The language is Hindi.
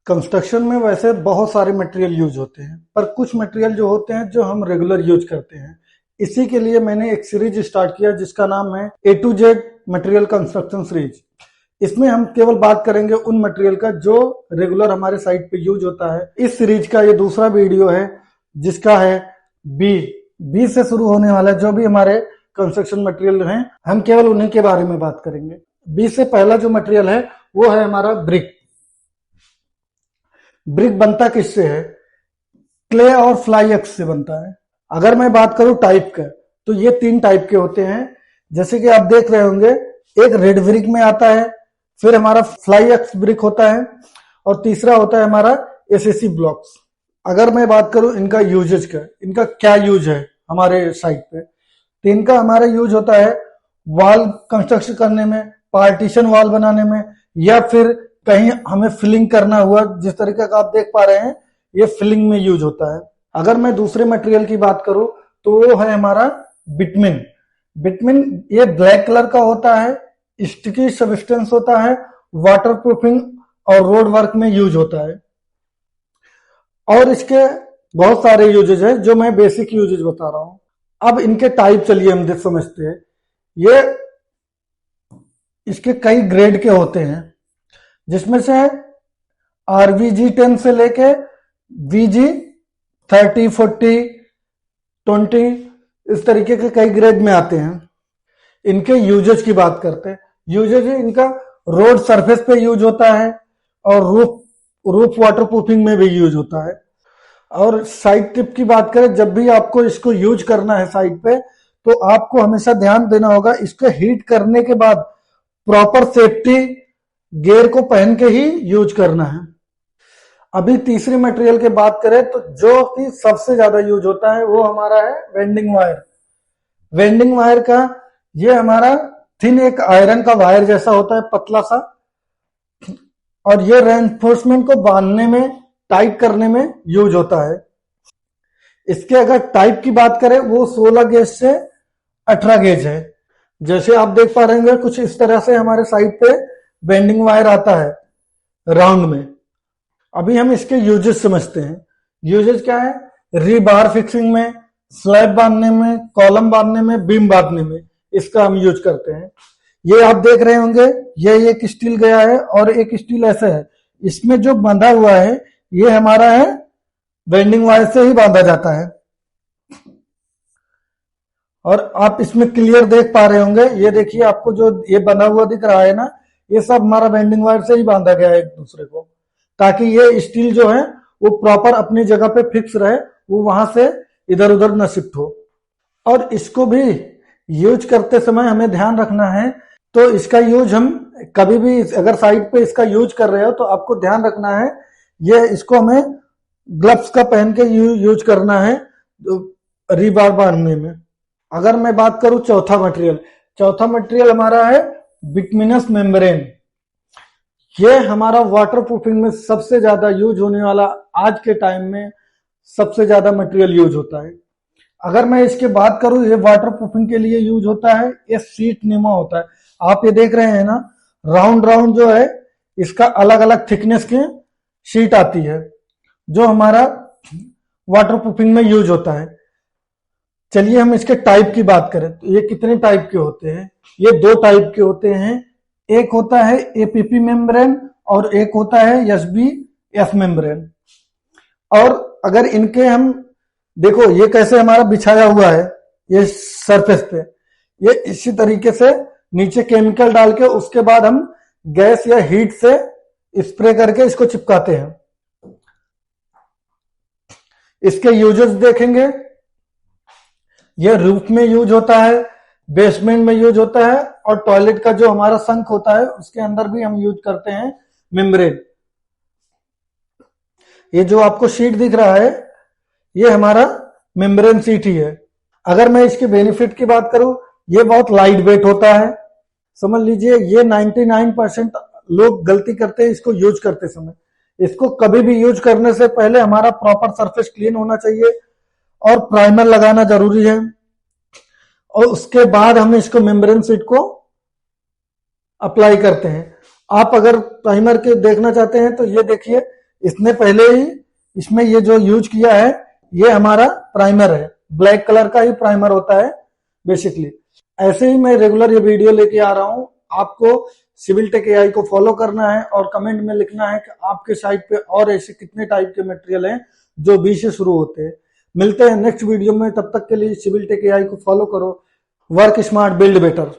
कंस्ट्रक्शन में वैसे बहुत सारे मटेरियल यूज होते हैं, पर कुछ मटेरियल जो होते हैं जो हम रेगुलर यूज करते हैं। इसी के लिए मैंने एक सीरीज स्टार्ट किया जिसका नाम है A to Z material construction series. इसमें हम केवल बात करेंगे उन मटेरियल का जो रेगुलर हमारे साइट पे यूज होता है। इस सीरीज का ये दूसरा वीडियो है जिसका है बी से शुरू होने वाला जो भी हमारे कंस्ट्रक्शन मटेरियल हैं, हम केवल उन्हीं के बारे में बात करेंगे। बी से पहला जो मटेरियल है वो है हमारा ब्रिक। ब्रिक बनता किससे है? क्ले और फ्लाई एक्स से बनता है। अगर मैं बात करूं टाइप का, तो ये 3 टाइप के होते हैं। जैसे कि आप देख रहे होंगे, एक रेड ब्रिक में आता है, फिर हमारा फ्लाई एक्स ब्रिक होता है, और तीसरा होता है हमारा एसएससी ब्लॉक्स। अगर मैं बात करूं इनका यूजेज का, इनका क्या यूज है हमारे साइट पे, तो इनका हमारा यूज होता है वॉल कंस्ट्रक्शन करने में, पार्टीशन वॉल बनाने में, या फिर कहीं हमें फिलिंग करना हुआ, जिस तरीके का आप देख पा रहे हैं ये फिलिंग में यूज होता है। अगर मैं दूसरे मटेरियल की बात करूं तो वो है हमारा बिटमिन। बिटमिन ये ब्लैक कलर का होता है, स्टिकी सब्सटेंस होता है, वाटरप्रूफिंग और रोड वर्क में यूज होता है। और इसके बहुत सारे यूजेज है जो मैं बेसिक यूजेज बता रहा हूं। अब इनके टाइप चलिए हम देख समझते हैं। ये इसके कई ग्रेड के होते हैं, जिसमें से RVG10 से लेके VG 30, 40, 20 इस तरीके के कई ग्रेड में आते हैं। इनके यूजेज की बात करते हैं। यूजेज इनका रोड सरफेस पे यूज होता है, और रूफ वाटरप्रूफिंग में भी यूज होता है। और साइड टिप की बात करें, जब भी आपको इसको यूज करना है साइड पे, तो आपको हमेशा ध्यान देना होगा इसको हीट करने के बाद प्रॉपर सेफ्टी गियर को पहन के ही यूज करना है। अभी तीसरी मटेरियल की बात करें तो जो कि सबसे ज्यादा यूज होता है वो हमारा है वेंडिंग वायर। वेंडिंग वायर का ये हमारा थिन एक आयरन का वायर जैसा होता है, पतला सा, और ये रेनफोर्समेंट को बांधने में, टाइट करने में यूज होता है। इसके अगर टाइप की बात करें वो 16 गेज से 18 गेज है। जैसे आप देख पा रहे हैं कुछ इस तरह से हमारे साइड पे बेंडिंग वायर आता है राउंड में। अभी हम इसके यूजेस समझते हैं। यूजेस क्या है? रीबार फिक्सिंग में, स्लैब बांधने में, कॉलम बांधने में, बीम बांधने में इसका हम यूज करते हैं। ये आप देख रहे होंगे, ये एक स्टील गया है और एक स्टील ऐसे है। इसमें जो बंधा हुआ है ये हमारा है बेंडिंग वायर से ही बांधा जाता है। और आप इसमें क्लियर देख पा रहे होंगे, ये देखिए आपको जो ये बंधा हुआ दिख रहा है ना, ये सब हमारा बेंडिंग वायर से ही बांधा गया है एक दूसरे को, ताकि ये स्टील जो है वो प्रॉपर अपनी जगह पे फिक्स रहे, वो वहां से इधर उधर न शिफ्ट हो। और इसको भी यूज करते समय हमें ध्यान रखना है, तो इसका यूज हम कभी भी अगर साइड पे इसका यूज कर रहे हो तो आपको ध्यान रखना है, ये इसको हमें ग्लव्स का पहन के यूज करना है रीबार बांधने में। अगर मैं बात करूं चौथा मटेरियल हमारा है बिटमिनस मेम्ब्रेन। ये हमारा वाटरप्रूफिंग में सबसे ज्यादा यूज होने वाला, आज के टाइम में सबसे ज्यादा मटेरियल यूज होता है। अगर मैं इसके बात करूं, ये वाटरप्रूफिंग के लिए यूज होता है। ये सीट नुमा होता है, आप ये देख रहे हैं ना, राउंड राउंड जो है इसका अलग अलग थिकनेस की शीट आती है जो हमारा वाटरप्रूफिंग में यूज होता है। चलिए हम इसके टाइप की बात करें तो ये कितने टाइप के होते हैं? ये 2 टाइप के होते हैं। एक होता है APP मेम्ब्रेन और एक होता है SBF मेम्ब्रेन। और अगर इनके हम देखो, ये कैसे हमारा बिछाया हुआ है ये सरफेस पे, ये इसी तरीके से नीचे केमिकल डाल के उसके बाद हम गैस या हीट से स्प्रे करके इसको चिपकाते हैं। इसके यूजेस देखेंगे, ये रूफ में यूज होता है, बेसमेंट में यूज होता है, और टॉयलेट का जो हमारा संक होता है उसके अंदर भी हम यूज करते हैं मेम्ब्रेन। ये जो आपको शीट दिख रहा है ये हमारा मेम्ब्रेन शीट ही है। अगर मैं इसके बेनिफिट की बात करूं, ये बहुत लाइट वेट होता है। समझ लीजिए ये 99% लोग गलती करते हैं इसको यूज करते समय। इसको कभी भी यूज करने से पहले हमारा प्रॉपर सरफेस क्लीन होना चाहिए और प्राइमर लगाना जरूरी है, और उसके बाद हम इसको मेम्ब्रेन शीट को अप्लाई करते हैं। आप अगर प्राइमर के देखना चाहते हैं तो ये देखिए, इसने पहले ही इसमें ये जो यूज किया है ये हमारा प्राइमर है, ब्लैक कलर का ही प्राइमर होता है बेसिकली। ऐसे ही मैं रेगुलर ये वीडियो लेके आ रहा हूँ। आपको सिविल टेक एआई को फॉलो करना है और कमेंट में लिखना है कि आपके साइट पे और ऐसे कितने टाइप के मटेरियल हैं जो बी से शुरू होते हैं। मिलते हैं नेक्स्ट वीडियो में, तब तक के लिए सिविल टेक एआई को फॉलो करो। Work smart build better.